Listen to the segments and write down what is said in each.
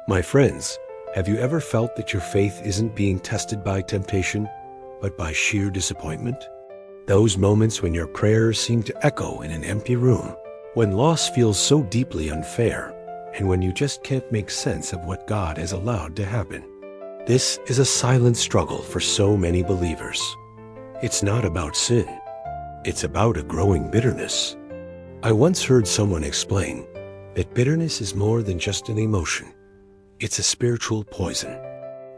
My friends, have you ever felt that your faith isn't being tested by temptation, but by sheer disappointment? Those moments when your prayers seem to echo in an empty room, when loss feels so deeply unfair, and when you just can't make sense of what God has allowed to happen. This is a silent struggle for so many believers. It's not about sin. It's about a growing bitterness. I once heard someone explain that bitterness is more than just an emotion. It's a spiritual poison.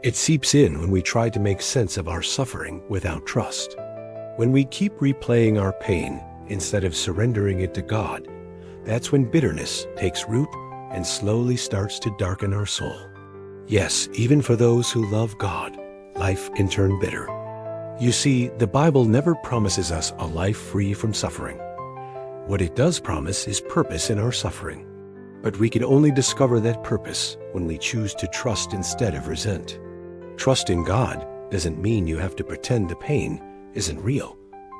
It seeps in when we try to make sense of our suffering without trust. When we keep replaying our pain instead of surrendering it to God, that's when bitterness takes root and slowly starts to darken our soul. Yes, even for those who love God, life can turn bitter. You see, the Bible never promises us a life free from suffering. What it does promise is purpose in our suffering. But we can only discover that purpose when we choose to trust instead of resent. Trust in God doesn't mean you have to pretend the pain isn't real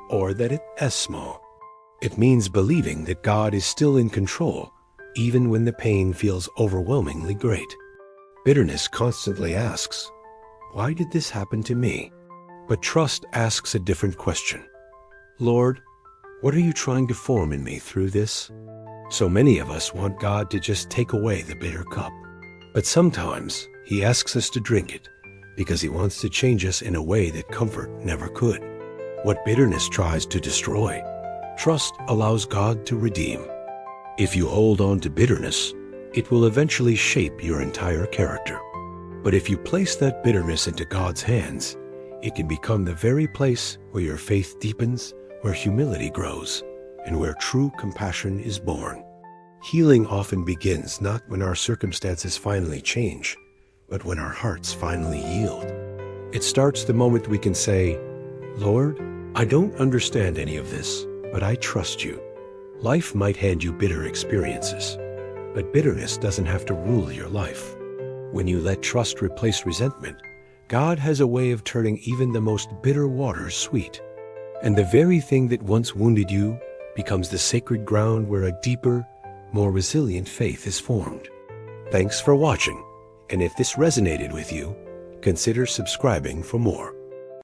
or that it's small. It means believing that God is still in control, even when the pain feels overwhelmingly great. Bitterness constantly asks, "Why did this happen to me?" But trust asks a different question. "Lord, what are you trying to form in me through this?" So many of us want God to just take away the bitter cup. But sometimes He asks us to drink it because He wants to change us in a way that comfort never could. What bitterness tries to destroy, trust allows God to redeem. If you hold on to bitterness, it will eventually shape your entire character. But if you place that bitterness into God's hands, it can become the very place where your faith deepens, where humility grows, and where true compassion is born. Healing often begins not when our circumstances finally change, but when our hearts finally yield. It starts the moment we can say, "Lord, I don't understand any of this, but I trust you." Life might hand you bitter experiences, but bitterness doesn't have to rule your life. When you let trust replace resentment, God has a way of turning even the most bitter waters sweet. And the very thing that once wounded you becomes the sacred ground where a deeper, more resilient faith is formed. Thanks for watching, and if this resonated with you, consider subscribing for more.